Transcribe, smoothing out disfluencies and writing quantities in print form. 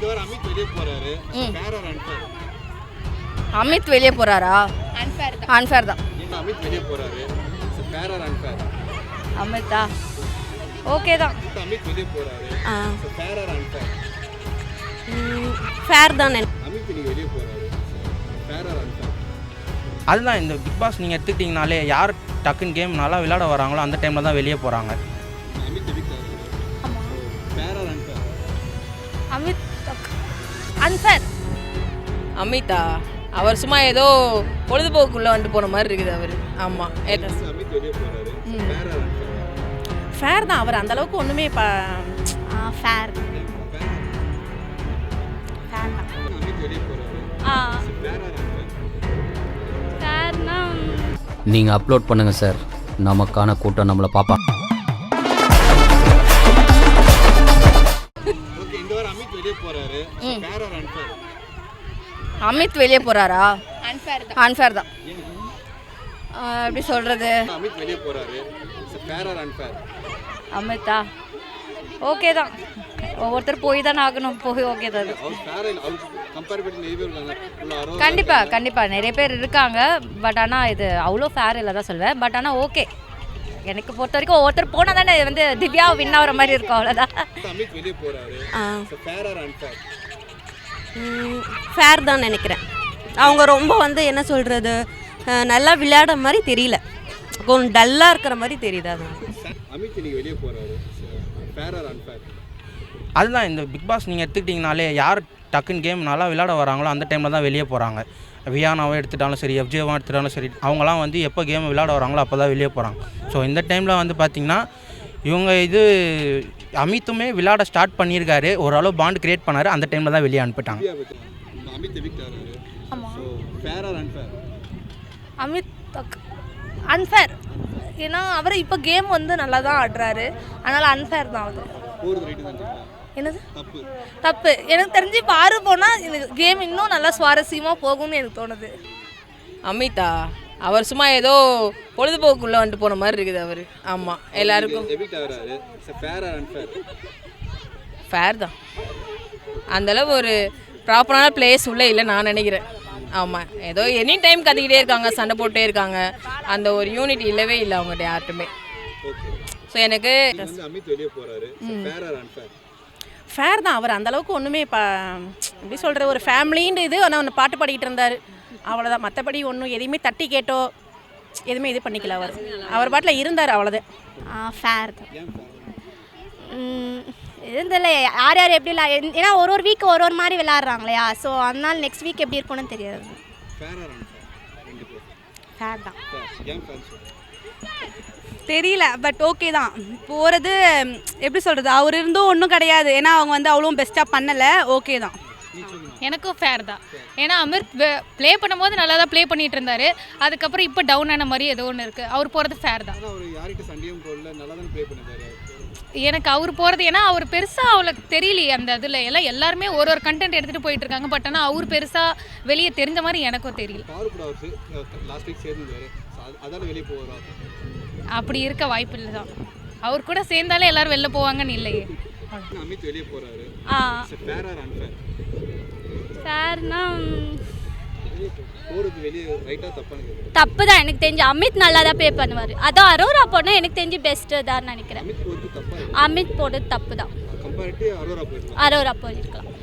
வாரம் அமித் வெளியே போறாரு. Fair or unfair? அமித் வெளியே போறாரா? அன்ஃபேர் தான். அமித் வெளியே போறாரு. Fair or unfair? அமித்தா ஓகே தான். அமித் வெளியே போறாரு. Fair or unfair? ஃபேர் தான். அமித் நீங்க வெளியே போறாரு. Fair or unfair? அதுதான் இந்த பிக் பாஸ் நீங்கள் எடுத்துக்கிட்டிங்கனாலே யார் டக்குன்னு கேம் நல்லா விளையாட வராங்களோ அந்த டைமில் தான் வெளியே போகிறாங்க. அமித் வெளியே fair or unfair? Amit unfair. அமிதா அவர் சும்மா ஏதோ பொழுதுபோக்குள்ளே வந்துட்டு போன மாதிரி இருக்குது அவர். ஆமாம் அமித் வெளியே போறாரு. Fair or unfair? ஃபேர் தான். அவர் அந்த அளவுக்கு ஒன்றுமே ஃபேர். அமித் வெளியே போறாரு. Fair or unfair? ஃபேர்னா நீங்கள் அப்லோட் பண்ணுங்கள் சார், நமக்கான கூட்டம் நம்மளை பார்ப்பா. ஓகே, இந்த வாரம் அமித் வெளியே போறாரு. Fair or unfair? அமித் வெளியே போறாரா? அன்ஃபேர் தான். எப்படி சொல்கிறது? அமித் வெளியே போறாரு. Fair or unfair? அமித்தா ஓகே தான். ஒவ்வொருத்தர் போய் தானே ஆகணும். போய் ஓகே தான். அவர் ஃபேர் இல்ல, அவர் கம்பேர் பண்ணி நிறைய பேர் இருக்காங்க. கண்டிப்பாக நிறைய பேர் இருக்காங்க. பட் ஆனால் இது அவ்வளோ ஃபேர் இல்லை தான் சொல்வேன். பட் ஆனால் ஓகே, எனக்கு பொறுத்த வரைக்கும் ஒவ்வொருத்தர் போனால் தானே வந்து திவ்யா வின் ஆகிற மாதிரி இருக்கும், அவ்வளோதான். அமித் வெளியே போறாரு. Fair or unfair? ஃபேர் தான் நினைக்கிறேன். அவங்க ரொம்ப வந்து என்ன சொல்கிறது, நல்லா விளையாட மாதிரி தெரியல, கொஞ்சம் டல்லாக இருக்கிற மாதிரி தெரியுது. அது அமித் நீங்க வெளியே போறாரு. Fair or unfair? அதுதான் இந்த பிக் பாஸ் நீங்கள் எடுத்துக்கிட்டிங்கனாலே யார் டக்குன்னு கேம் நல்லா விளையாட வராங்களோ அந்த டைமில் தான் வெளியே போகிறாங்க. வியானாவை எடுத்துட்டாலும் சரி, எஃப்ஜேவாக எடுத்துட்டாலும் சரி, அவங்களாம் வந்து எப்போ கேம் விளையாட வராங்களோ அப்போ தான் வெளியே போகிறாங்க. ஸோ இந்த டைமில் வந்து பார்த்திங்கன்னா இவங்க அமித்துமே விளையாட ஸ்டார்ட் பண்ணியிருக்காரு, ஓரளவு பாண்ட் கிரியேட் பண்ணார், அந்த டைமில் தான் வெளியே அனுப்பிட்டாங்க. அமித் எவிக்டாரு. So fair or unfair? Amit unfair. ஏன்னா அவர் இப்போ கேம் வந்து நல்லா தான் ஆடுறாரு, அதனால் அன்ஃபேர் தான் அவர். என்னது தப்பு? எனக்கு தெரிஞ்சு இப்போ 6 போனால் எனக்கு கேம் இன்னும் நல்லா சுவாரஸ்யமாக போகும்னு எனக்கு தோணுது. அமிதா அவர் சும்மா ஏதோ பொழுதுபோக்குள்ளே வந்துட்டு போன மாதிரி இருக்குது அவர். ஆமாம் எல்லாருக்கும் ஃபேர் தான். அந்தளவு ஒரு ப்ராப்பரான பிளேஸ் உள்ளே இல்லை நான் நினைக்கிறேன். ஆமாம், ஏதோ எனி டைம் கத்திக்கிட்டே இருக்காங்க, சண்டை போட்டே இருக்காங்க, அந்த ஒரு யூனிட் இல்லவே இல்லை அவங்ககிட்ட யார்ட்டுமே. ஸோ எனக்கு ஃபேர் தான். அவர் அந்தளவுக்கு ஒன்றுமே எப்படி சொல்கிற ஒரு ஃபேமிலின்னு இது ஆனால் ஒன்று பாட்டு பாடிக்கிட்டு இருந்தார், அவ்வளோதான். மற்றபடி ஒன்றும் எதையுமே தட்டி கேட்டோ எதுவுமே இது பண்ணிக்கல. அவர் பாட்டில் இருந்தார், அவ்வளோதான். ஃபேர் தான். இருந்தில்ல யார் யார் எப்படி ஏன்னா ஒரு வீக் ஒரு மாதிரி விளையாடுறாங்க இல்லையா, ஸோ அதனால நெக்ஸ்ட் வீக் எப்படி இருக்கும்னு தெரியாது. ஃபேர் தான். தெரியல, பட் ஓகே தான். போகிறது எப்படி சொல்கிறது, அவர் இருந்தும் ஒன்றும் கிடையாது, ஏன்னா அவங்க வந்து அவ்வளோ பெஸ்ட்டாக பண்ணலை. ஓகே தான். எனக்கும் ஃபேர் தான். ஏன்னா அமிர்த் ப்ளே பண்ணும்போது நல்லா தான் ப்ளே பண்ணிகிட்டு இருந்தார், அதுக்கப்புறம் இப்போ டவுன் ஆன மாதிரி ஏதோ ஒன்று இருக்குது. அவர் போகிறது ஃபேர் தான். எனக்கு அவர் போகிறது, ஏன்னா அவர் பெருசாக அவளுக்கு தெரியலையே அந்த இதில் எல்லாம். எல்லாருமே ஒரு கண்டென்ட் எடுத்துகிட்டு போயிட்டு இருக்காங்க, பட் ஆனால் அவர் பெருசாக வெளியே தெரிஞ்ச மாதிரி எனக்கும் தெரியல. அப்படி இருக்க வாய்ப்பு இல்லை தான். அவர் கூட சேர்ந்தாலே எல்லாரும் வெளில போவாங்கன்னு இல்லையே. ஃபேர்னா தப்பு தான் எனக்கு தெரிஞ்சு. அமித் நல்லா தான் ப்ளே பண்ணுவார், அதான் அரோரா போனால் எனக்கு தெரிஞ்சு பெஸ்ட்டு தான் நினைக்கிறேன். அமித் போடுறது தப்பு தான். அரோரா போயிருக்கலாம்.